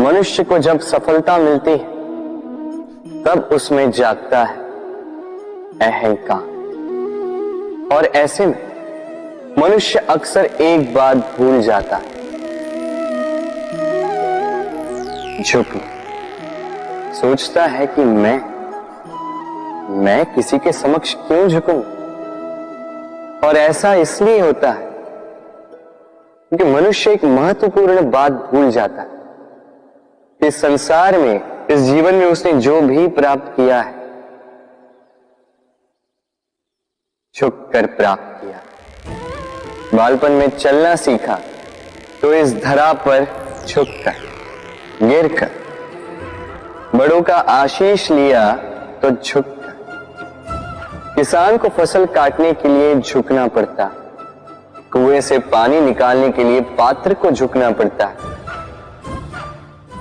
मनुष्य को जब सफलता मिलती है तब उसमें जागता है अहंकार, और ऐसे में मनुष्य अक्सर एक बात भूल जाता है, झुकना। सोचता है कि मैं किसी के समक्ष क्यों झुकूं? और ऐसा इसलिए होता है क्योंकि मनुष्य एक महत्वपूर्ण बात भूल जाता है। इस संसार में, इस जीवन में उसने जो भी प्राप्त किया है, झुककर प्राप्त किया। बालपन में चलना सीखा तो इस धरा पर झुककर, गिरकर। बड़ों का आशीष लिया तो झुककर। किसान को फसल काटने के लिए झुकना पड़ता, कुएं से पानी निकालने के लिए पात्र को झुकना पड़ता है।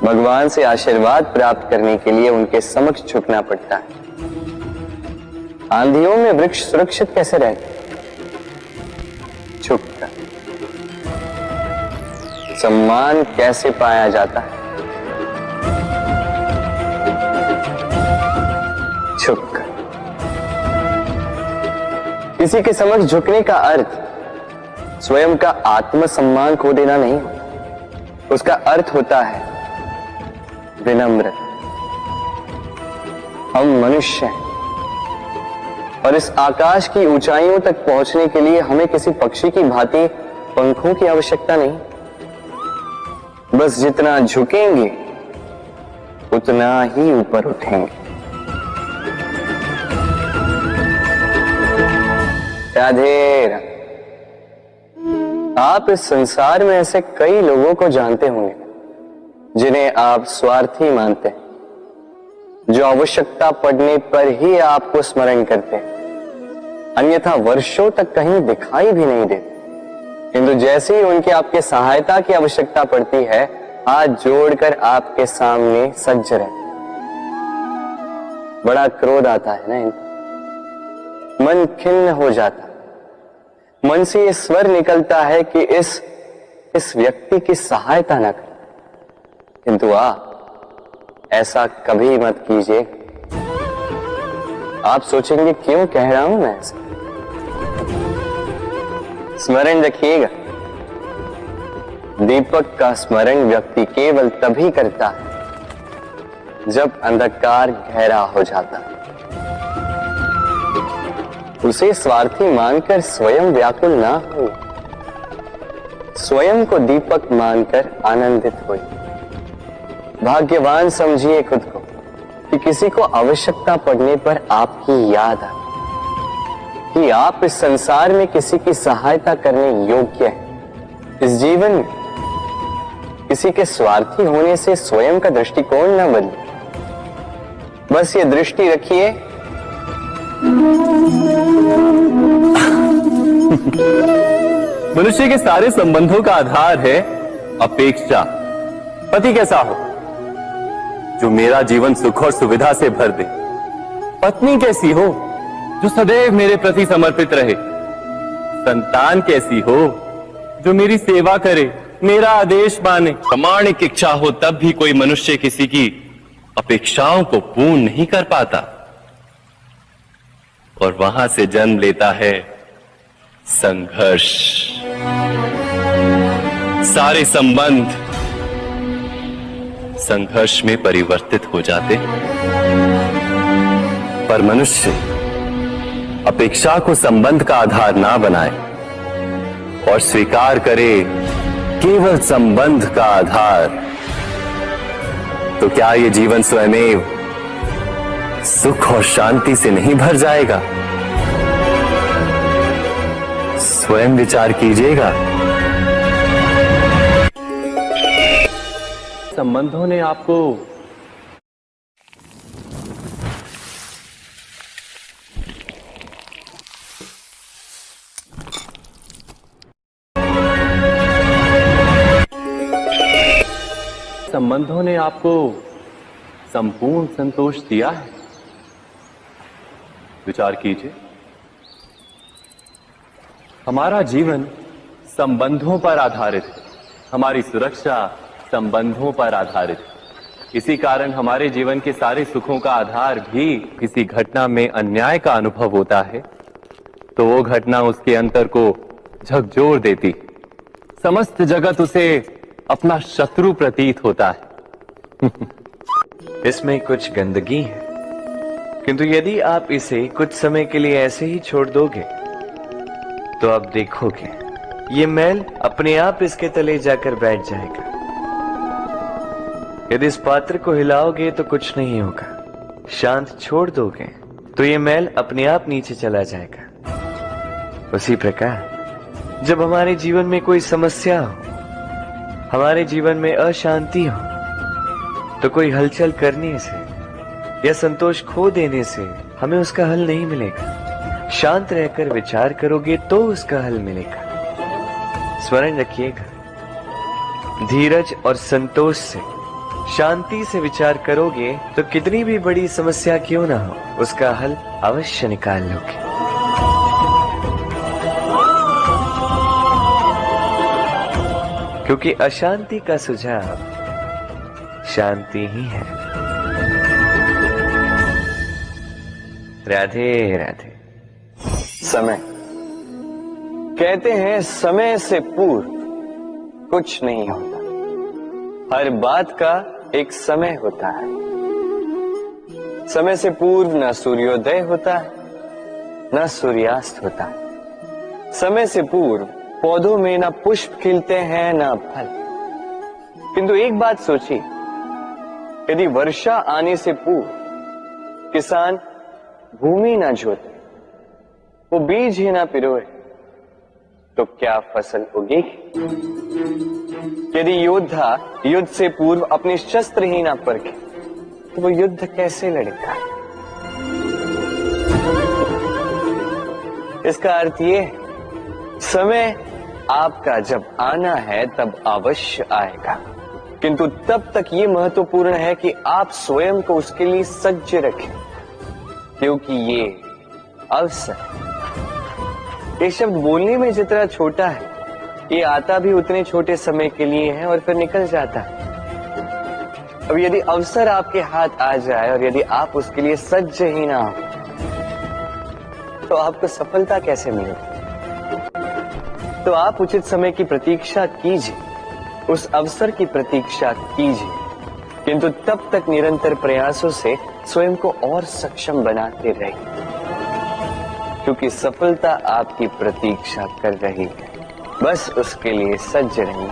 भगवान से आशीर्वाद प्राप्त करने के लिए उनके समक्ष झुकना पड़ता है। आंधियों में वृक्ष सुरक्षित कैसे रहते? झुककर। सम्मान कैसे पाया जाता है? झुककर। किसी के समक्ष झुकने का अर्थ स्वयं का आत्मसम्मान खो देना नहीं होता। उसका अर्थ होता है विनम्र। हम मनुष्य हैं और इस आकाश की ऊंचाइयों तक पहुंचने के लिए हमें किसी पक्षी की भांति पंखों की आवश्यकता नहीं। बस जितना झुकेंगे उतना ही ऊपर उठेंगे। राधे राधे। आप इस संसार में ऐसे कई लोगों को जानते होंगे जिन्हें आप स्वार्थी मानते हैं, जो आवश्यकता पड़ने पर ही आपको स्मरण करते हैं, अन्यथा वर्षों तक कहीं दिखाई भी नहीं देते। किंतु जैसे ही उनकी आपके सहायता की आवश्यकता पड़ती है, हाथ जोड़कर आपके सामने सज्ज रहते। बड़ा क्रोध आता है ना इनको, मन खिन्न हो जाता, मन से ये स्वर निकलता है कि इस व्यक्ति की सहायता न करें। किंतु आप ऐसा कभी मत कीजिए। आप सोचेंगे क्यों कह रहा हूं मैं ऐसा? स्मरण रखिएगा, दीपक का स्मरण व्यक्ति केवल तभी करता है जब अंधकार गहरा हो जाता है। उसे स्वार्थी मानकर स्वयं व्याकुल ना हो, स्वयं को दीपक मानकर आनंदित हो। भाग्यवान समझिए खुद को कि किसी को आवश्यकता पड़ने पर आपकी याद आए, कि आप इस संसार में किसी की सहायता करने योग्य हैं। इस जीवन में किसी के स्वार्थी होने से स्वयं का दृष्टिकोण न बदले। बस ये दृष्टि रखिए, मनुष्य के सारे संबंधों का आधार है अपेक्षा। पति कैसा हो जो मेरा जीवन सुख और सुविधा से भर दे? पत्नी कैसी हो जो सदैव मेरे प्रति समर्पित रहे? संतान कैसी हो जो मेरी सेवा करे, मेरा आदेश माने? प्रामाणिक इच्छा हो तब भी कोई मनुष्य किसी की अपेक्षाओं को पूर्ण नहीं कर पाता, और वहां से जन्म लेता है संघर्ष। सारे संबंध संघर्ष में परिवर्तित हो जाते। पर मनुष्य अपेक्षा को संबंध का आधार ना बनाए और स्वीकार करे केवल संबंध का आधार, तो क्या ये जीवन स्वयमेव सुख और शांति से नहीं भर जाएगा? स्वयं विचार कीजिएगा। संबंधों ने आपको संपूर्ण संतोष दिया है? विचार कीजिए। हमारा जीवन संबंधों पर आधारित है। हमारी सुरक्षा, संबंधों पर आधारित है। इसी कारण हमारे जीवन के सारे सुखों का आधार भी किसी घटना में अन्याय का अनुभव होता है तो वो घटना उसके अंतर को झकझोर देती, समस्त जगत उसे अपना शत्रु प्रतीत होता है। इसमें कुछ गंदगी है, किंतु यदि आप इसे कुछ समय के लिए ऐसे ही छोड़ दोगे तो आप देखोगे ये मैल अपने आप इसके तले जाकर बैठ जाएगा। यदि इस पात्र को हिलाओगे तो कुछ नहीं होगा, शांत छोड़ दोगे तो ये मैल अपने आप नीचे चला जाएगा। उसी प्रकार जब हमारे जीवन में कोई समस्या हो, हमारे जीवन में अशांति हो, तो कोई हलचल करने से या संतोष खो देने से हमें उसका हल नहीं मिलेगा। शांत रहकर विचार करोगे तो उसका हल मिलेगा। स्मरण रखिएगा, धीरज और संतोष से, शांति से विचार करोगे तो कितनी भी बड़ी समस्या क्यों ना हो, उसका हल अवश्य निकाल लोगे। क्योंकि अशांति का सुझाव शांति ही है। राधे राधे। समय, कहते हैं समय से पूर्व कुछ नहीं होता, हर बात का एक समय होता है। समय से पूर्व न सूर्योदय होता है न सूर्यास्त होता है। समय से पूर्व पौधों में न पुष्प खिलते हैं न फल। किंतु एक बात सोचिए, यदि वर्षा आने से पूर्व किसान भूमि ना जोते, वो बीज ही ना पिरोए, तो क्या फसल उगेगी? यदि योद्धा युद्ध से पूर्व अपने शस्त्र ही ना परखे, तो वो युद्ध कैसे लड़ेगा? इसका अर्थ ये है, समय आपका जब आना है तब अवश्य आएगा, किंतु तब तक ये महत्वपूर्ण है कि आप स्वयं को उसके लिए सज्ज रखें, क्योंकि ये अवसर, ये शब्द बोलने में जितना छोटा है, ये आता भी उतने छोटे समय के लिए है और फिर निकल जाता है। अब यदि अवसर आपके हाथ आ जाए और यदि आप उसके लिए सज्ज ही ना हो, तो आपको सफलता कैसे मिलेगी? तो आप उचित समय की प्रतीक्षा कीजिए, उस अवसर की प्रतीक्षा कीजिए, किंतु तब तक निरंतर प्रयासों से स्वयं को और सक्षम बनाते रहिए, क्योंकि सफलता आपकी प्रतीक्षा कर रही है। बस उसके लिए सज्ज रहिए।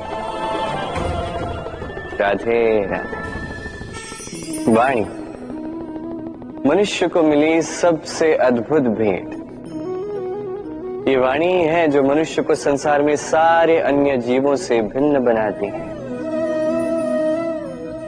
राधे राधे। वाणी मनुष्य को मिली सबसे अद्भुत भेंट। ये वाणी है जो मनुष्य को संसार में सारे अन्य जीवों से भिन्न बनाती है,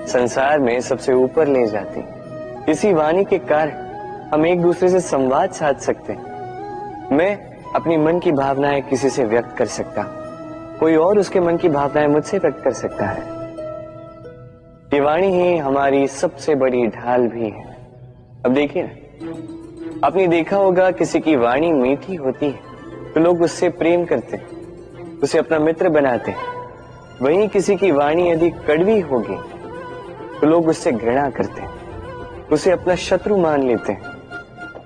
संसार में सबसे ऊपर ले जाती है। इसी वाणी के कारण हम एक दूसरे से संवाद साध सकते हैं। मैं अपनी मन की भावनाएं किसी से व्यक्त कर सकता हूं, कोई और उसके मन की भावनाएं मुझसे व्यक्त कर सकता है। ये वाणी ही हमारी सबसे बड़ी ढाल भी है। अब देखिए ना, आपने देखा होगा किसी की वाणी मीठी होती है तो लोग उससे प्रेम करते हैं, उसे अपना मित्र बनाते हैं। वहीं किसी की वाणी यदि कड़वी होगी तो लोग उससे घृणा करते हैं, उसे अपना शत्रु मान लेते हैं।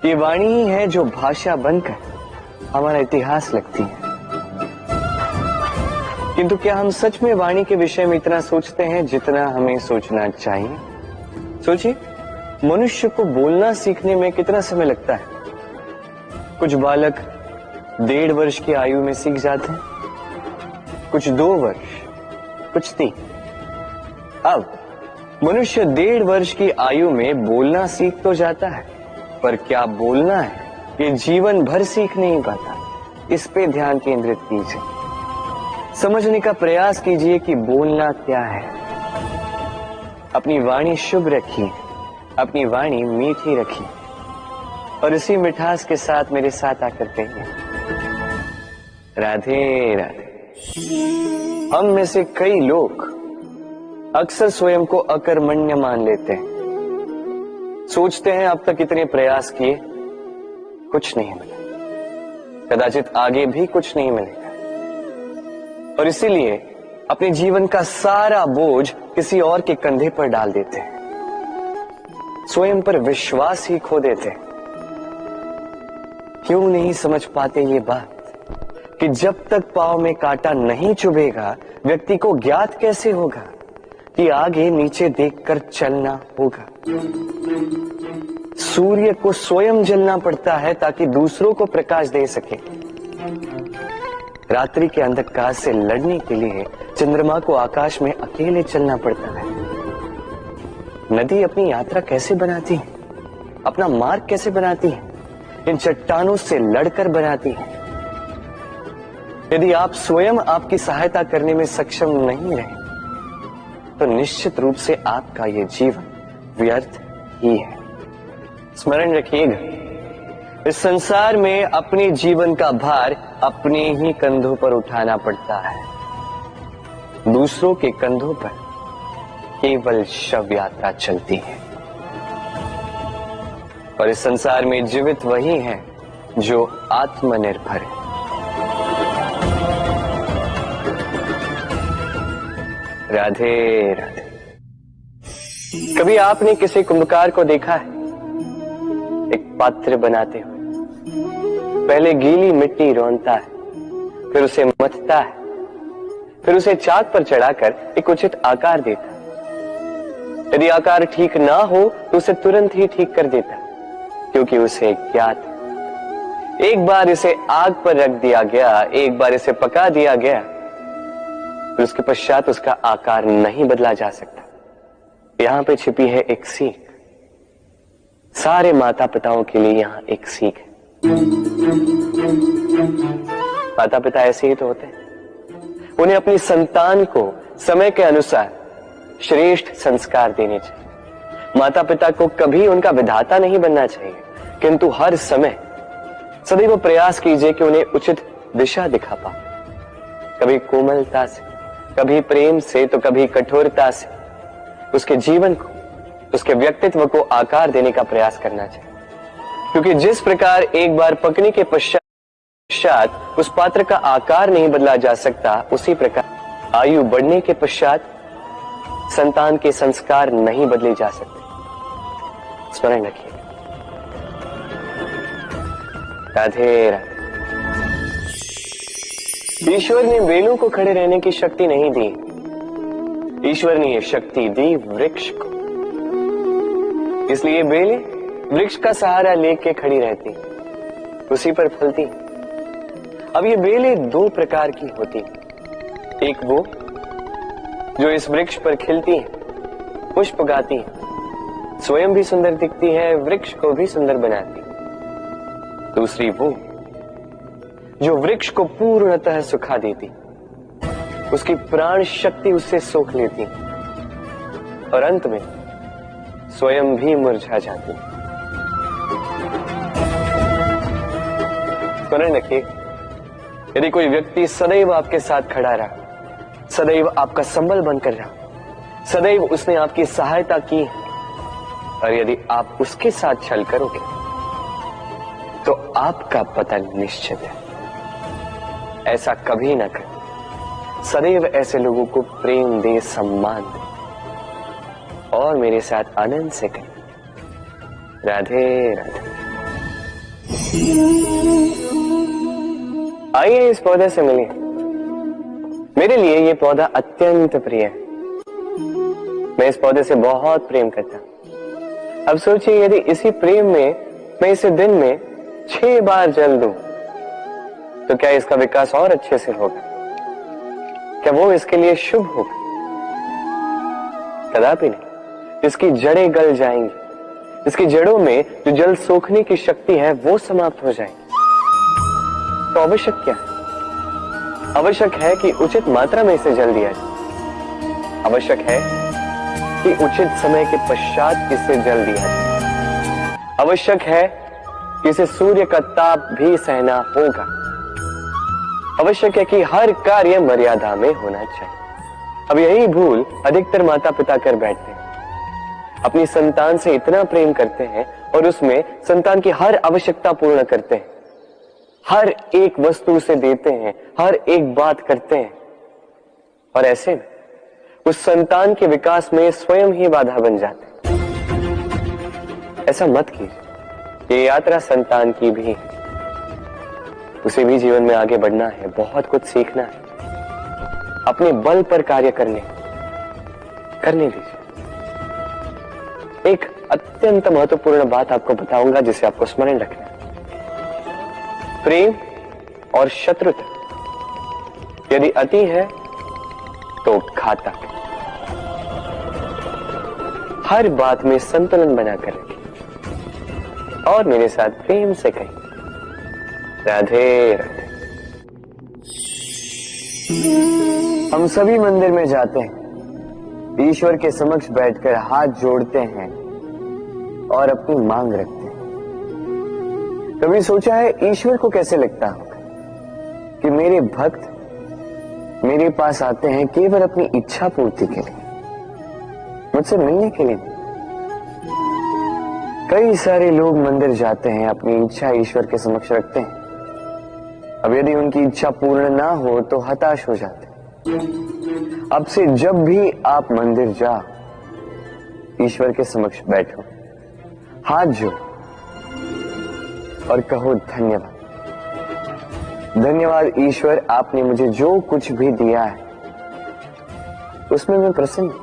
ये वाणी ही है जो भाषा बनकर हमारा इतिहास लिखती है। किंतु क्या हम सच में वाणी के विषय में इतना सोचते हैं जितना हमें सोचना चाहिए? सोचिए, मनुष्य को बोलना सीखने में कितना समय लगता है। कुछ बालक 1.5 वर्ष की आयु में सीख जाते हैं, कुछ 2 वर्ष, कुछ 3। अब मनुष्य 1.5 वर्ष की आयु में बोलना सीख तो जाता है, पर क्या बोलना है ये जीवन भर सीख नहीं पाता। इस पे ध्यान केंद्रित कीजिए, समझने का प्रयास कीजिए कि बोलना क्या है। अपनी वाणी शुभ रखिए, अपनी वाणी मीठी रखिए और इसी मिठास के साथ मेरे साथ आकर कहिए, राधे राधे। हम में से कई लोग अक्सर स्वयं को अकर्मण्य मान लेते हैं, सोचते हैं अब तक इतने प्रयास किए कुछ नहीं मिला, कदाचित आगे भी कुछ नहीं मिलेगा, और इसीलिए अपने जीवन का सारा बोझ किसी और के कंधे पर डाल देते हैं, स्वयं पर विश्वास ही खो देते हैं। क्यों नहीं समझ पाते ये बात कि जब तक पांव में कांटा नहीं चुभेगा व्यक्ति को ज्ञात कैसे होगा कि आगे नीचे देखकर चलना होगा। सूर्य को स्वयं जलना पड़ता है ताकि दूसरों को प्रकाश दे सके। रात्रि के अंधकार से लड़ने के लिए चंद्रमा को आकाश में अकेले चलना पड़ता है। नदी अपनी यात्रा कैसे बनाती है, अपना मार्ग कैसे बनाती है, इन चट्टानों से लड़कर बनाती है। यदि आप स्वयं आपकी सहायता करने में सक्षम नहीं रहे तो निश्चित रूप से आपका यह जीवन व्यर्थ ही है। स्मरण रखिएगा, इस संसार में अपने जीवन का भार अपने ही कंधों पर उठाना पड़ता है। दूसरों के कंधों पर केवल शव यात्रा चलती है। और इस संसार में जीवित वही है जो आत्मनिर्भर है। राधे राधे। कभी आपने किसी कुंभकार को देखा है एक पात्र बनाते हुए? पहले गीली मिट्टी रौंदता है, फिर उसे मथता है, फिर उसे चाक पर चढ़ाकर एक उचित आकार देता है। यदि आकार ठीक ना हो तो उसे तुरंत ही ठीक कर देता है, क्योंकि उसे ज्ञात है एक बार इसे आग पर रख दिया गया, एक बार इसे पका दिया गया, फिर उसके पश्चात उसका आकार नहीं बदला जा सकता। यहां पे छिपी है एक सीख। सारे माता पिताओं के लिए यहां एक सीख है। माता पिता ऐसे ही तो होते हैं। उन्हें अपनी संतान को समय के अनुसार श्रेष्ठ संस्कार देने चाहिए। माता पिता को कभी उनका विधाता नहीं बनना चाहिए, किंतु हर समय सदैव प्रयास कीजिए कि उन्हें उचित दिशा दिखा पाओ। कभी कोमलता से, कभी प्रेम से, तो कभी कठोरता से उसके जीवन को, उसके व्यक्तित्व को आकार देने का प्रयास करना चाहिए। क्योंकि जिस प्रकार एक बार पकने के पश्चात उस पात्र का आकार नहीं बदला जा सकता, उसी प्रकार आयु बढ़ने के पश्चात संतान के संस्कार नहीं बदले जा सकते। स्मरण रखिए। राधे राधे। ईश्वर ने बेलों को खड़े रहने की शक्ति नहीं दी, ईश्वर ने यह शक्ति दी वृक्ष को। इसलिए बेलें वृक्ष का सहारा लेके खड़ी रहती, उसी पर फलती। अब ये बेलें दो प्रकार की होती, एक वो जो इस वृक्ष पर खिलती है, पुष्प गाती है, स्वयं भी सुंदर दिखती है, वृक्ष को भी सुंदर बनाती। दूसरी वो जो वृक्ष को पूर्णतः सुखा देती, उसकी प्राण शक्ति उससे सोख लेती और अंत में स्वयं भी मुरझा जाती। स्मरण रखिए, यदि कोई व्यक्ति सदैव आपके साथ खड़ा रहा, सदैव आपका संबल बनकर रहा, सदैव उसने आपकी सहायता की, और यदि आप उसके साथ छल करोगे तो आपका पतन निश्चित है। ऐसा कभी न करें। सदैव ऐसे लोगों को प्रेम दे, सम्मान दे और मेरे साथ आनंद से करें। राधे राधे। आइए इस पौधे से मिलिए। मेरे लिए ये पौधा अत्यंत प्रिय है। मैं इस पौधे से बहुत प्रेम करता हूं। अब सोचिए, यदि इसी प्रेम में मैं इसे दिन में 6 बार जल दूं तो क्या इसका विकास और अच्छे से होगा? क्या वो इसके लिए शुभ होगा? कदापि नहीं। इसकी जड़ें गल जाएंगी, इसकी जड़ों में जो जल सोखने की शक्ति है वो समाप्त हो जाएगी। तो आवश्यक क्या है? आवश्यक है कि उचित मात्रा में इसे जल दिया जाए। आवश्यक है कि उचित समय के पश्चात इसे जल दिया जाए। आवश्यक है कि इसे सूर्य का ताप भी सहना होगा। आवश्यक है कि हर कार्य मर्यादा में होना चाहिए। अब यही भूल अधिकतर माता पिता कर बैठते हैं। अपनी संतान से इतना प्रेम करते हैं और उसमें संतान की हर आवश्यकता पूर्ण करते हैं, हर एक वस्तु उसे देते हैं, हर एक बात करते हैं, और ऐसे में उस संतान के विकास में स्वयं ही बाधा बन जाते। ऐसा मत कीजिए। ये यात्रा संतान की भी है, उसे भी जीवन में आगे बढ़ना है, बहुत कुछ सीखना है, अपने बल पर कार्य करने दीजिए। एक अत्यंत महत्वपूर्ण बात आपको बताऊंगा जिसे आपको स्मरण रखना है। प्रेम और शत्रुता यदि अति है तो घातक। हर बात में संतुलन बनाकर रखिए और मेरे साथ प्रेम से कहिए, राधे राधे। हम सभी मंदिर में जाते हैं, ईश्वर के समक्ष बैठकर हाथ जोड़ते हैं और अपनी मांग रखते हैं। कभी सोचा है ईश्वर को कैसे लगता होगा कि मेरे भक्त मेरे पास आते हैं केवल अपनी इच्छा पूर्ति के लिए, मुझसे मिलने के लिए। कई सारे लोग मंदिर जाते हैं, अपनी इच्छा ईश्वर के समक्ष रखते हैं। अब यदि उनकी इच्छा पूर्ण ना हो तो हताश हो जाते। अब से जब भी आप मंदिर जाओ, ईश्वर के समक्ष बैठो, हाथ जोड़ो और कहो धन्यवाद। धन्यवाद ईश्वर, आपने मुझे जो कुछ भी दिया है उसमें मैं प्रसन्न हूं।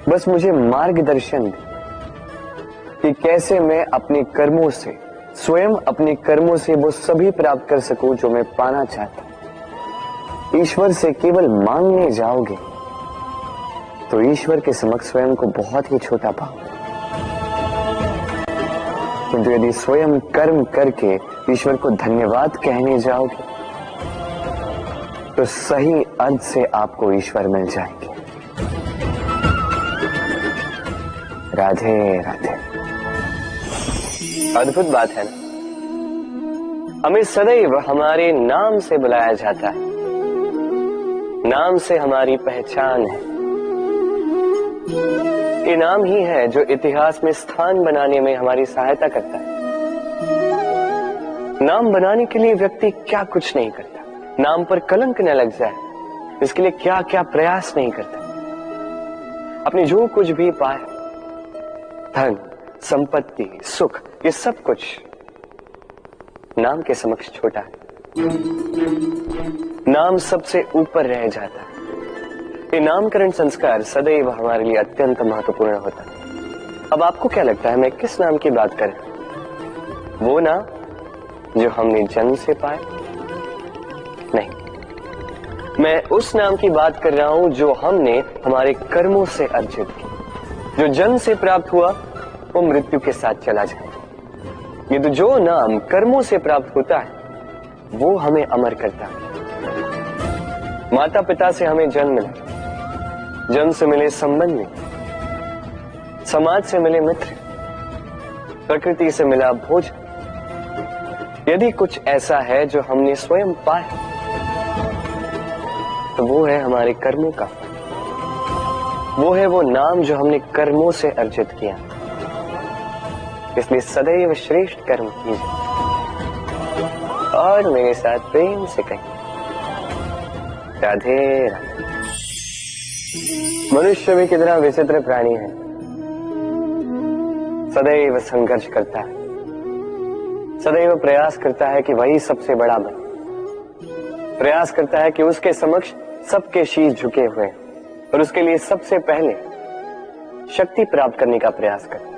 बस मुझे मार्गदर्शन दे कि कैसे मैं अपने कर्मों से, स्वयं अपने कर्मों से वो सभी प्राप्त कर सकूं जो मैं पाना चाहता हूं। ईश्वर से केवल मांगने जाओगे तो ईश्वर के समक्ष स्वयं को बहुत ही छोटा पाओगे, किंतु यदि स्वयं कर्म करके ईश्वर को धन्यवाद कहने जाओगे तो सही अर्थ से आपको ईश्वर मिल जाएंगे। राधे राधे। अद्भुत बात है ना, हमें सदैव हमारे नाम से बुलाया जाता है, नाम से हमारी पहचान है। ये नाम ही है जो इतिहास में स्थान बनाने में हमारी सहायता करता है। नाम बनाने के लिए व्यक्ति क्या कुछ नहीं करता, नाम पर कलंक न लग जाए इसके लिए क्या क्या प्रयास नहीं करता। अपने जो कुछ भी पाए, धन, संपत्ति, सुख, ये सब कुछ नाम के समक्ष छोटा है। नाम सबसे ऊपर रह जाता है। ये नामकरण संस्कार सदैव हमारे लिए अत्यंत महत्वपूर्ण होता है। अब आपको क्या लगता है मैं किस नाम की बात कर रहा हूं? वो नाम जो हमने जन्म से पाया? नहीं, मैं उस नाम की बात कर रहा हूं जो हमने हमारे कर्मों से अर्जित किया। जो जन्म से प्राप्त हुआ वो मृत्यु के साथ चला जाए। ये तो जो नाम कर्मों से प्राप्त होता है वो हमें अमर करता है। माता पिता से हमें जन्म मिला, जन्म से मिले संबंधी, समाज से मिले मित्र, प्रकृति से मिला भोजन। यदि कुछ ऐसा है जो हमने स्वयं पाया तो वो है हमारे कर्मों का, वो है वो नाम जो हमने कर्मों से अर्जित किया। इसलिए सदैव श्रेष्ठ कर्म कीजिए और मेरे साथ प्रेम से कहिए, राधे राधे। मनुष्य भी कितना विचित्र प्राणी है, सदैव संघर्ष करता है, सदैव प्रयास करता है कि वही सबसे बड़ा बने, प्रयास करता है कि उसके समक्ष सबके शीश झुके हुए और उसके लिए सबसे पहले शक्ति प्राप्त करने का प्रयास करते।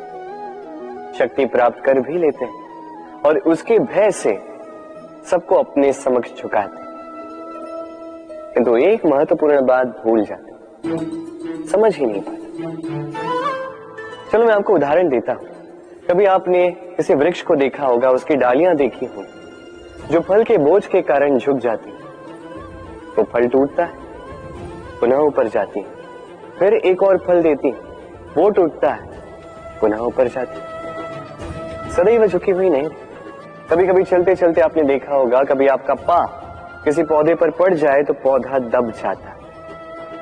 शक्ति प्राप्त कर भी लेते हैं और उसके भय से सबको अपने समक्ष झुकाते, किंतु एक महत्वपूर्ण बात भूल जाते, समझ ही नहीं पाते। चलो मैं आपको उदाहरण देता हूं। कभी आपने किसी वृक्ष को देखा होगा, उसकी डालियां देखी होंगी जो फल के बोझ के कारण झुक जाती है। वो फल टूटता है, पुनः ऊपर जाती है, फिर एक और फल देती है, वो टूटता है, पुनः ऊपर जाती है, सदैव झुकी हुई नहीं। कभी कभी चलते चलते आपने देखा होगा, कभी आपका पांव किसी पौधे पर पड़ जाए तो पौधा दब जाता है,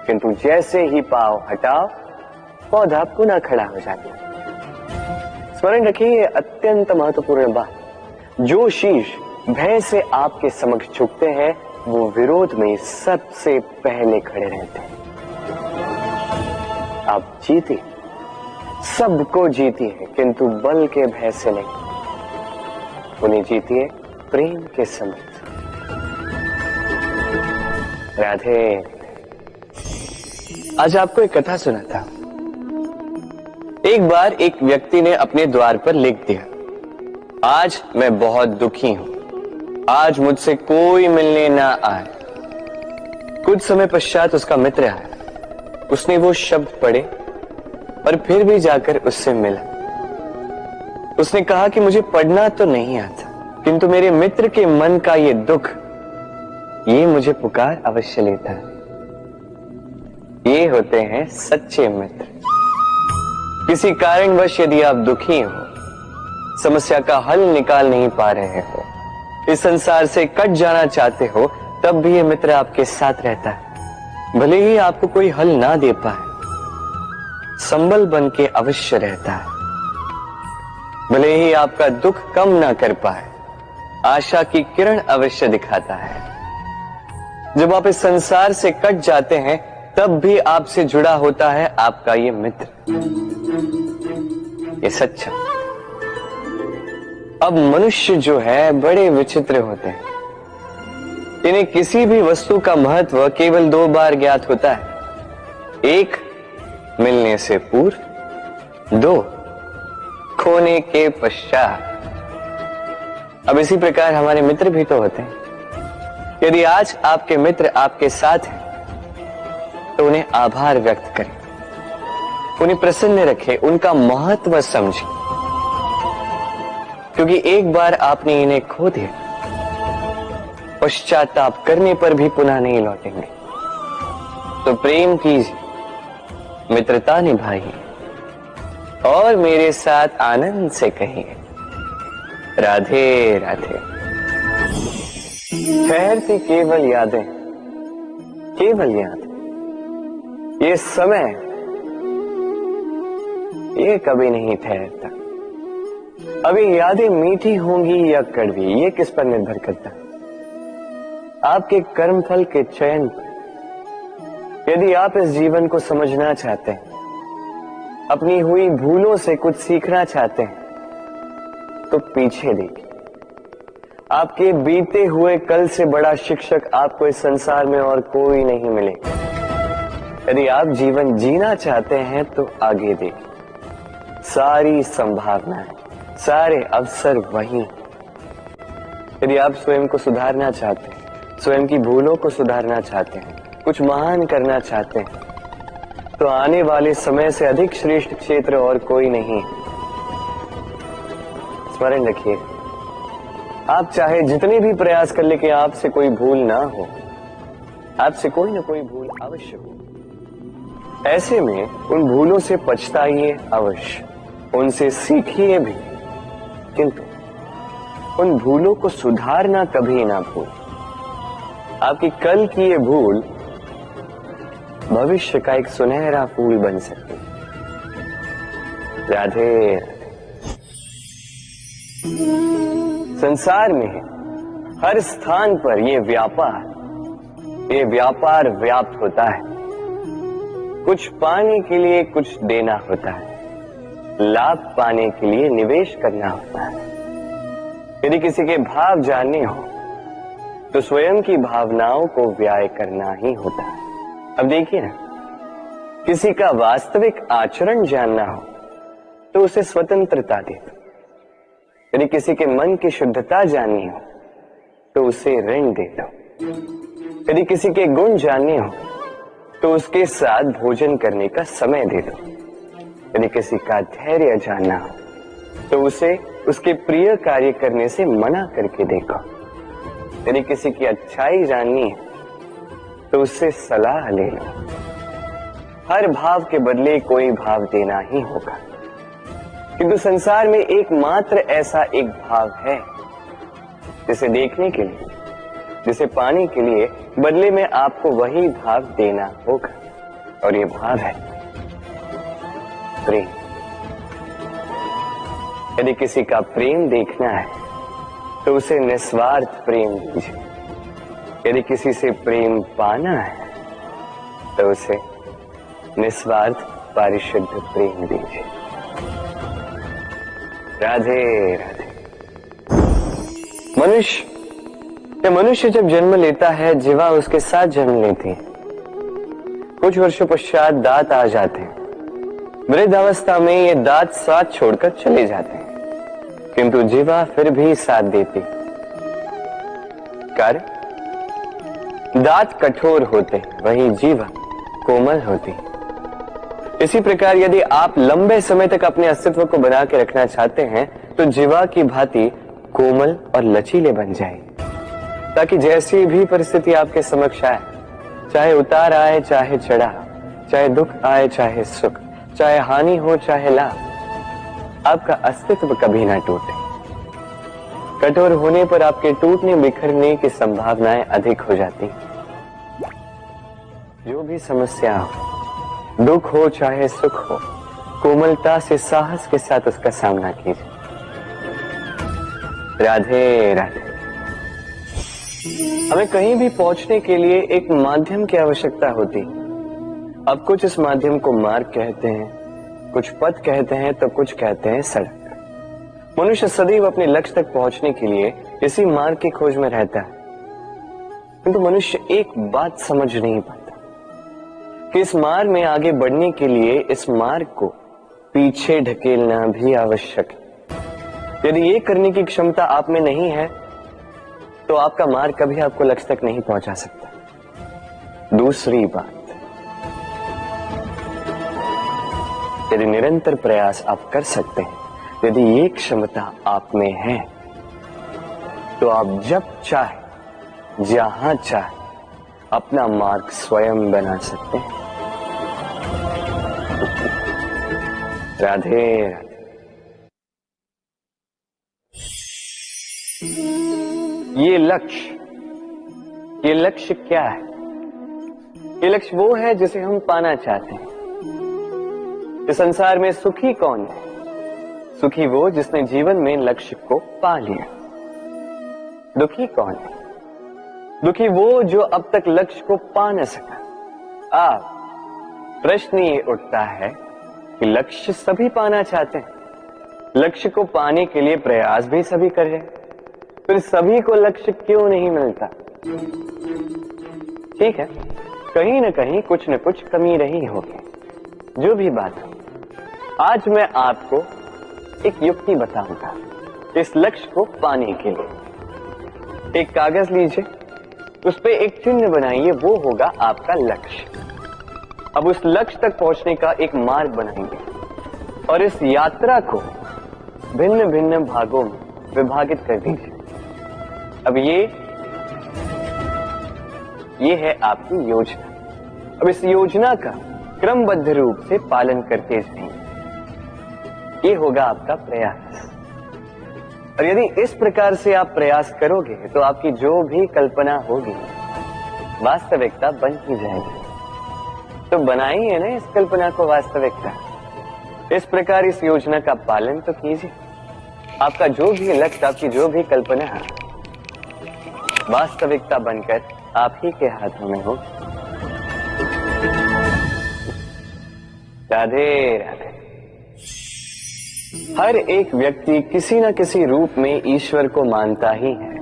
किंतु जैसे ही पांव हटाओ पौधा पुनः खड़ा हो जाता है। स्मरण रखिए ये अत्यंत महत्वपूर्ण बात। जो शीश भय से आपके समक्ष झुकते हैं वो विरोध में सबसे पहले खड़े रहते हैं। आप जीती, सबको जीती है, किंतु बल के भय से नहीं, उन्हें जीती है प्रेम के समर्थ। राधे, आज आपको एक कथा सुनाता हूं। एक बार एक व्यक्ति ने अपने द्वार पर लिख दिया, आज मैं बहुत दुखी हूं, आज मुझसे कोई मिलने ना आए। कुछ समय पश्चात उसका मित्र आया, उसने वो शब्द पढ़े और फिर भी जाकर उससे मिला। उसने कहा कि मुझे पढ़ना तो नहीं आता, किंतु मेरे मित्र के मन का ये दुख, ये मुझे पुकार अवश्य लेता है। ये होते हैं सच्चे मित्र। किसी कारणवश यदि आप दुखी हो, समस्या का हल निकाल नहीं पा रहे हो, इस संसार से कट जाना चाहते हो, तब भी ये मित्र आपके साथ रहता है। भले ही आपको कोई हल ना दे पाए, संबल बन के अवश्य रहता है। भले ही आपका दुख कम ना कर पाए, आशा की किरण अवश्य दिखाता है। जब आप इस संसार से कट जाते हैं, तब भी आपसे जुड़ा होता है आपका ये मित्र, ये सच्चा। अब मनुष्य जो है बड़े विचित्र होते हैं। इन्हें किसी भी वस्तु का महत्व केवल 2 बार ज्ञात होता है। 1 मिलने से पूर्व, 2 खोने के पश्चात। अब इसी प्रकार हमारे मित्र भी तो होते हैं। यदि आज आपके मित्र आपके साथ हैं, तो उन्हें आभार व्यक्त करें, उन्हें प्रसन्न रखें, उनका महत्व समझें, क्योंकि एक बार आपने इन्हें खो दिया, पश्चाताप करने पर भी पुनः नहीं लौटेंगे। तो प्रेम कीजिए, मित्रता निभाइए और मेरे साथ आनंद से कहिए, राधे राधे। ठहरती केवल यादें, केवल यादें। ये समय, ये कभी नहीं ठहरता। अभी यादें मीठी होंगी या कड़वी, ये किस पर निर्भर करता है? आपके कर्मफल के चयन पर। यदि आप इस जीवन को समझना चाहते हैं, अपनी हुई भूलों से कुछ सीखना चाहते हैं, तो पीछे देखिए। आपके बीते हुए कल से बड़ा शिक्षक आपको इस संसार में और कोई नहीं मिलेगा। यदि आप जीवन जीना चाहते हैं, तो आगे देखिए। सारी संभावनाएं, सारे अवसर वहीं। यदि आप स्वयं को सुधारना चाहते हैं, स्वयं की भूलों को सुधारना चाहते हैं, कुछ महान करना चाहते हैं, तो आने वाले समय से अधिक श्रेष्ठ क्षेत्र और कोई नहीं। स्मरण रखिए, आप चाहे जितने भी प्रयास कर ले कि आपसे कोई भूल ना हो, आपसे कोई ना कोई भूल अवश्य हो। ऐसे में उन भूलों से पछताइए अवश्य, उनसे सीखिए भी, किंतु उन भूलों को सुधारना कभी ना भूल। आपकी कल की ये भूल भविष्य का एक सुनहरा फूल बन सकती है। राधे। संसार में हर स्थान पर ये व्यापार व्याप्त होता है। कुछ पाने के लिए कुछ देना होता है, लाभ पाने के लिए निवेश करना होता है। यदि किसी के भाव जानने हो, तो स्वयं की भावनाओं को व्याय करना ही होता है। अब देखिए ना, किसी का वास्तविक आचरण जानना हो, तो उसे स्वतंत्रता दे दो। यदि किसी के मन की शुद्धता जाननी हो, तो उसे ऋण दे दो। यदि किसी के गुण जानने हो, तो उसके साथ भोजन करने का समय दे दो। यदि किसी का धैर्य जानना हो, तो उसे उसके प्रिय कार्य करने से मना करके देखो। यदि किसी की अच्छाई जाननी है, तो उससे सलाह ले लो। हर भाव के बदले कोई भाव देना ही होगा, किंतु संसार में एकमात्र ऐसा एक भाव है, जिसे देखने के लिए, जिसे पाने के लिए बदले में आपको वही भाव देना होगा, और ये भाव है प्रेम। यदि किसी का प्रेम देखना है, तो उसे निस्वार्थ प्रेम दीजिए। यदि किसी से प्रेम पाना है तो उसे निस्वार्थ पारिशुद्ध प्रेम दीजिए। राधे राधे। मनुष्य जब जन्म लेता है, जीवा उसके साथ जन्म लेती है। कुछ वर्षों पश्चात दांत आ जाते हैं। वृद्धावस्था में ये दांत साथ छोड़कर चले जाते हैं, किंतु जीवा फिर भी साथ देती। कारण दांत कठोर होते, वहीं जीवा कोमल होती। इसी प्रकार यदि आप लंबे समय तक अपने अस्तित्व को बना के रखना चाहते हैं तो जीवा की भांति कोमल और लचीले बन जाए, ताकि जैसी भी परिस्थिति आपके समक्ष आए, चाहे उतार आए चाहे चढ़ाव, चाहे दुख आए चाहे सुख, चाहे हानि हो चाहे लाभ, आपका अस्तित्व कभी ना टूटे। कठोर होने पर आपके टूटने बिखरने की संभावनाएं अधिक हो जाती। जो भी समस्या हो, दुख हो चाहे सुख हो, कोमलता से साहस के साथ उसका सामना कीजिए। राधे राधे। हमें कहीं भी पहुंचने के लिए एक माध्यम की आवश्यकता होती। अब कुछ इस माध्यम को मार्ग कहते हैं, कुछ पथ कहते हैं, तो कुछ कहते हैं सड़क। मनुष्य सदैव अपने लक्ष्य तक पहुंचने के लिए इसी मार्ग की खोज में रहता है, किंतु मनुष्य एक बात समझ नहीं पाता कि इस मार्ग में आगे बढ़ने के लिए इस मार्ग को पीछे ढकेलना भी आवश्यक है। यदि ये करने की क्षमता आप में नहीं है तो आपका मार्ग कभी आपको लक्ष्य तक नहीं पहुंचा सकता। दूसरी बात, यदि निरंतर प्रयास आप कर सकते हैं, यदि ये क्षमता आप में है, तो आप जब चाहे जहां चाहे अपना मार्ग स्वयं बना सकते हैं। राधे राधे। ये लक्ष्य क्या है? ये लक्ष्य वो है जिसे हम पाना चाहते हैं। इस संसार में सुखी कौन है? सुखी वो जिसने जीवन में लक्ष्य को पा लिया। दुखी कौन है? दुखी वो जो अब तक लक्ष्य को पा न सका। प्रश्न ये उठता है कि लक्ष्य सभी पाना चाहते हैं, लक्ष्य को पाने के लिए प्रयास भी सभी कर रहे हैं, फिर सभी को लक्ष्य क्यों नहीं मिलता? ठीक है, कहीं न कहीं कुछ न कुछ कमी रही होगी। जो भी बात हो, आज मैं आपको एक युक्ति बताऊंगा इस लक्ष्य को पाने के लिए। एक कागज लीजिए, उस पे एक चिन्ह बनाइए, वो होगा आपका लक्ष्य। अब उस लक्ष्य तक पहुंचने का एक मार्ग बनाएंगे और इस यात्रा को भिन्न भिन्न भागों में विभाजित कर दीजिए। अब ये है आपकी योजना। अब इस योजना का क्रमबद्ध रूप से पालन करते जाइए, ये होगा आपका प्रयास। और यदि इस प्रकार से आप प्रयास करोगे तो आपकी जो भी कल्पना होगी वास्तविकता बन ही जाएगी। तो बनाइए ना इस कल्पना को वास्तविकता। इस प्रकार इस योजना का पालन तो कीजिए। आपका जो भी लक्ष्य, आपकी जो भी कल्पना है, वास्तविकता बनकर आप ही के हाथों में हो। राधे राधे। हर एक व्यक्ति किसी न किसी रूप में ईश्वर को मानता ही है।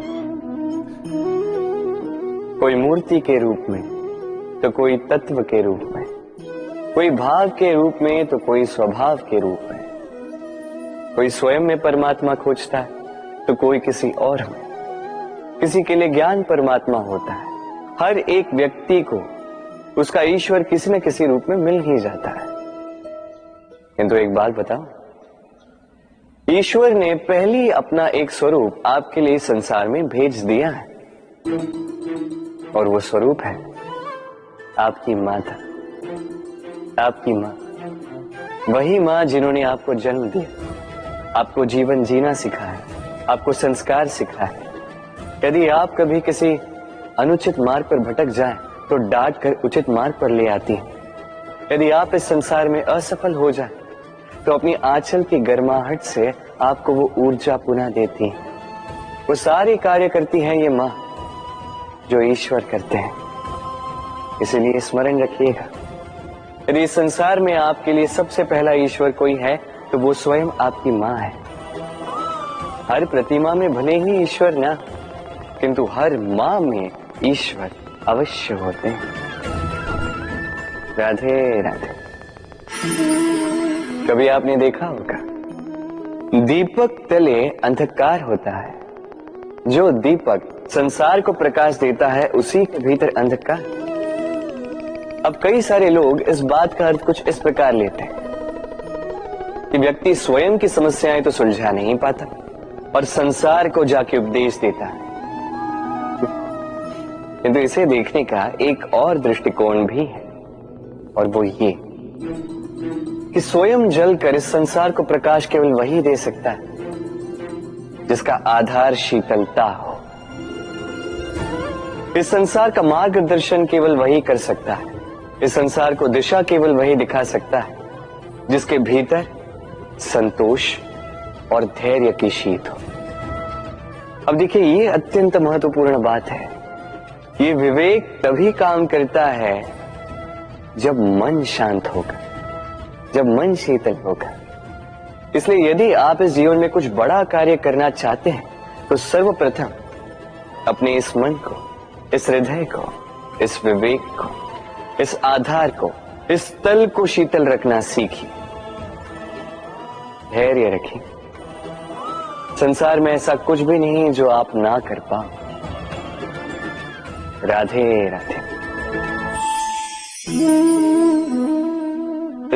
कोई मूर्ति के रूप में, तो कोई तत्व के रूप में, कोई भाव के रूप में, तो कोई स्वभाव के रूप में। कोई स्वयं में परमात्मा खोजता है तो कोई किसी और में। किसी के लिए ज्ञान परमात्मा होता है। हर एक व्यक्ति को उसका ईश्वर किसी न किसी रूप में मिल ही जाता है। किंतु एक बात बताओ, ईश्वर ने पहले अपना एक स्वरूप आपके लिए संसार में भेज दिया है, और वो स्वरूप है आपकी माता, आपकी मां। वही मां जिन्होंने आपको जन्म दिया, आपको जीवन जीना सिखाया, आपको संस्कार सिखाया। यदि आप कभी किसी अनुचित मार्ग पर भटक जाएं, तो डांट कर उचित मार्ग पर ले आती है। यदि आप इस संसार में असफल हो जाएं, तो अपनी आंचल की गर्माहट से आपको वो ऊर्जा पुनः देती है। वो सारी कार्य करती है ये माँ। जो ईश्वर करते हैं। इसीलिए स्मरण रखिएगा, यदि इस संसार में आपके लिए सबसे पहला ईश्वर कोई है तो वो स्वयं आपकी माँ है। हर प्रतिमा में भले ही ईश्वर ना, किंतु हर माँ में ईश्वर अवश्य होते हैं। राधे राधे। कभी आपने देखा होगा, दीपक तले अंधकार होता है, जो दीपक संसार को प्रकाश देता है उसी के भीतर अंधकार। अब कई सारे लोग इस बात का अर्थ कुछ इस प्रकार लेते हैं कि व्यक्ति स्वयं की समस्याएं तो सुलझा नहीं पाता और संसार को जाके उपदेश देता है, किंतु इसे देखने का एक और दृष्टिकोण भी है, और वो ये कि स्वयं जलकर इस संसार को प्रकाश केवल वही दे सकता है जिसका आधार शीतलता हो। इस संसार का मार्गदर्शन केवल वही कर सकता है, इस संसार को दिशा केवल वही दिखा सकता है जिसके भीतर संतोष और धैर्य की शीत हो। अब देखिए, ये अत्यंत महत्वपूर्ण बात है। ये विवेक तभी काम करता है जब मन शांत होगा, जब मन शीतल होगा। इसलिए यदि आप इस जीवन में कुछ बड़ा कार्य करना चाहते हैं तो सर्वप्रथम अपने इस मन को, इस हृदय को, इस विवेक को, इस आधार को, इस तल को शीतल रखना सीखिए। धैर्य रखिए। संसार में ऐसा कुछ भी नहीं जो आप ना कर पाओ। राधे राधे।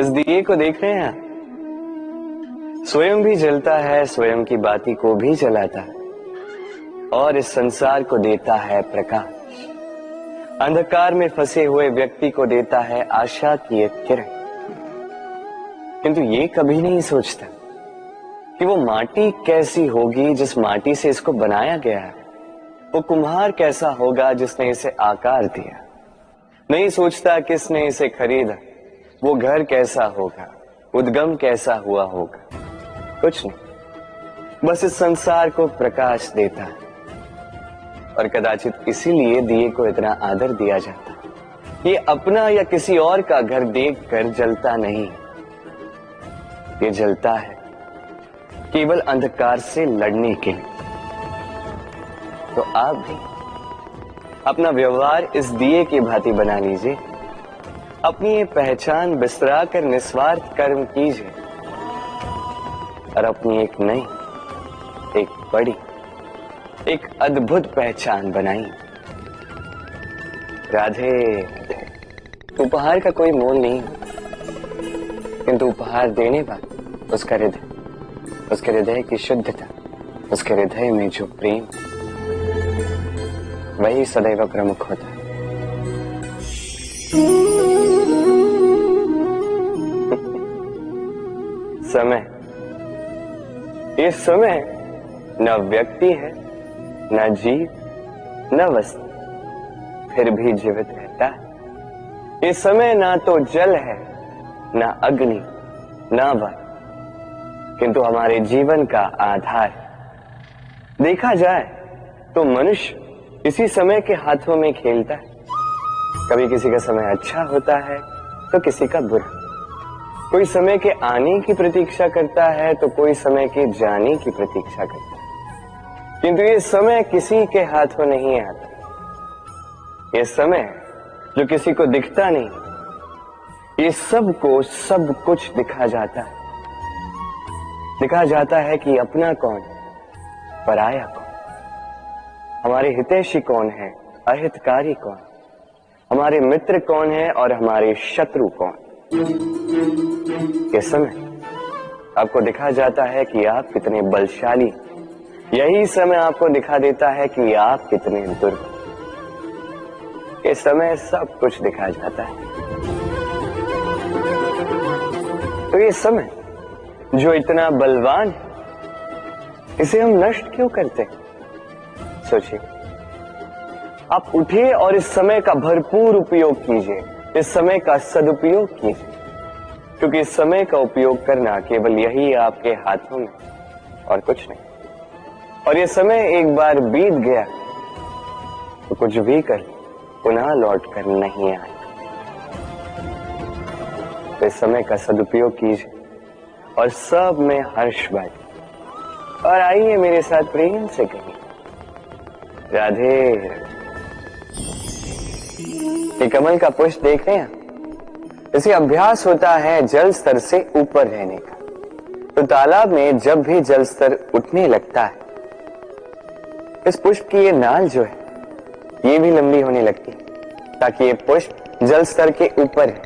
इस दिए को देख रहे हैं, स्वयं भी जलता है, स्वयं की बाती को भी जलाता है और इस संसार को देता है प्रकाश। अंधकार में फंसे हुए व्यक्ति को देता है आशा की एक किरण। किंतु ये कभी नहीं सोचता कि वो माटी कैसी होगी जिस माटी से इसको बनाया गया है, वो कुम्हार कैसा होगा जिसने इसे आकार दिया। नहीं सोचता किसने इसे खरीदा, वो घर कैसा होगा, उद्गम कैसा हुआ होगा, कुछ नहीं। बस इस संसार को प्रकाश देता है और कदाचित इसीलिए दिए को इतना आदर दिया जाता है। ये अपना या किसी और का घर देखकर जलता नहीं, ये जलता है केवल अंधकार से लड़ने के लिए। तो आप भी अपना व्यवहार इस दिए की भांति बना लीजिए, अपनी ये पहचान बिसरा कर निस्वार्थ कर्म कीजिए और अपनी एक नई, एक बड़ी, एक अद्भुत पहचान बनाइए। राधे राधे। उपहार का कोई मोल नहीं, किंतु उपहार देने वाला उसका हृदय, उसके हृदय की शुद्धता, उसके हृदय में जो प्रेम, वही सदैव प्रमुख होता है। समय, ये समय न व्यक्ति है, न जीव, न वस्तु, फिर भी जीवित रहता है। ये समय ना तो जल है, ना अग्नि, ना वायु, किंतु हमारे जीवन का आधार है। देखा जाए तो मनुष्य इसी समय के हाथों में खेलता है। कभी किसी का समय अच्छा होता है तो किसी का बुरा, कोई समय के आने की प्रतीक्षा करता है तो कोई समय के जाने की प्रतीक्षा करता है, किंतु ये समय किसी के हाथों नहीं आता। ये समय जो किसी को दिखता नहीं, ये सबको सब कुछ दिखा जाता है। दिखा जाता है कि अपना कौन, पराया कौन, हमारे हितैषी कौन है, अहितकारी कौन, हमारे मित्र कौन है और हमारे शत्रु कौन। ये समय आपको दिखा जाता है कि आप कितने बलशाली, यही समय आपको दिखा देता है कि आप कितने दुर्बल। ये समय सब कुछ दिखा जाता है। तो ये समय जो इतना बलवान है, इसे हम नष्ट क्यों करते हैं? सोचिए, आप उठिए और इस समय का भरपूर उपयोग कीजिए, इस समय का सदुपयोग कीजिए, क्योंकि इस समय का उपयोग करना केवल यही आपके हाथों में और कुछ नहीं। और ये समय एक बार बीत गया तो कुछ भी कर पुनः लौट कर नहीं आए। तो इस समय का सदुपयोग कीजिए और सब में हर्ष बांटिए और आइए मेरे साथ प्रेम से कहिए राधे राधे। ये कमल का पुष्प देख रहे हैं, इसे अभ्यास होता है जल स्तर से ऊपर रहने का। तो तालाब में जब भी जल स्तर उठने लगता है, इस पुष्प की ये नाल जो है ये भी लंबी होने लगती है ताकि ये पुष्प जल स्तर के ऊपर है।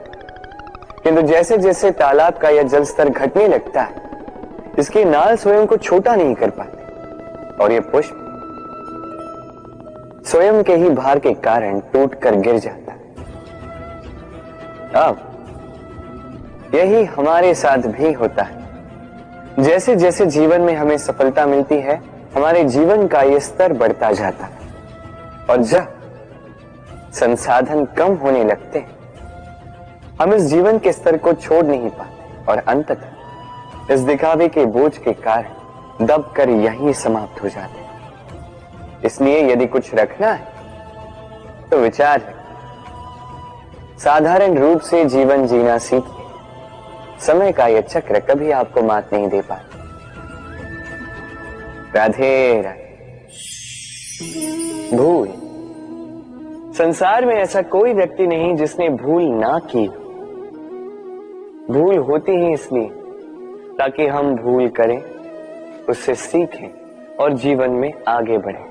किंतु जैसे जैसे तालाब का यह जल स्तर घटने लगता है, इसकी नाल स्वयं को छोटा नहीं कर पाती और ये पुष्प स्वयं के ही भार के कारण टूटकर गिर जाता है। अब यही हमारे साथ भी होता है। जैसे जैसे जीवन में हमें सफलता मिलती है, हमारे जीवन का ये स्तर बढ़ता जाता है और जब संसाधन कम होने लगते हैं, हम इस जीवन के स्तर को छोड़ नहीं पाते और अंततः इस दिखावे के बोझ के कारण दबकर यहीं समाप्त हो जाते हैं। इसलिए यदि कुछ रखना है तो विचार है, साधारण रूप से जीवन जीना सीखिए। समय का यह चक्र कभी आपको मात नहीं दे पाता। राधे राधे। भूल, संसार में ऐसा कोई व्यक्ति नहीं जिसने भूल ना की। भूल होती ही इसलिए ताकि हम भूल करें, उससे सीखें और जीवन में आगे बढ़ें।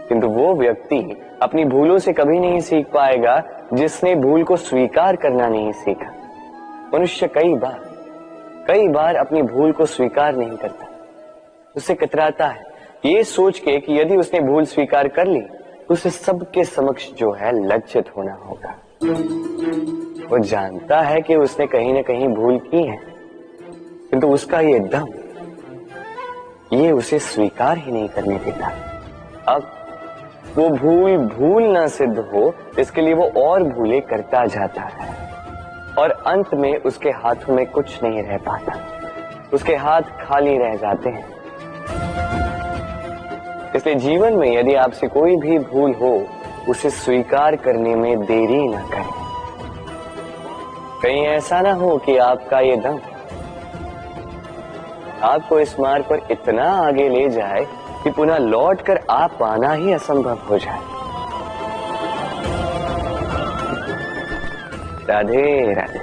किंतु वो व्यक्ति अपनी भूलों से कभी नहीं सीख पाएगा जिसने भूल को स्वीकार करना नहीं सीखा। मनुष्य कई बार अपनी भूल को स्वीकार नहीं करता, उससे कतराता है ये सोच के कि यदि उसने भूल स्वीकार कर ली तो उसे सबके समक्ष जो है लज्जित होना होगा। वो जानता है कि उसने कहीं ना कहीं भूल की है, किंतु उसका ये दम ये उसे स्वीकार ही नहीं करने देता। अब वो भूल ना सिद्ध हो, इसके लिए वो और भूलें करता जाता है और अंत में उसके हाथों में कुछ नहीं रह पाता, उसके हाथ खाली रह जाते हैं। इसलिए जीवन में यदि आपसे कोई भी भूल हो, उसे स्वीकार करने में देरी ना करें। कहीं ऐसा ना हो कि आपका ये दम आपको इस मार्ग पर इतना आगे ले जाए कि पुनः लौटकर आप पाना ही असंभव हो जाए। राधे राधे।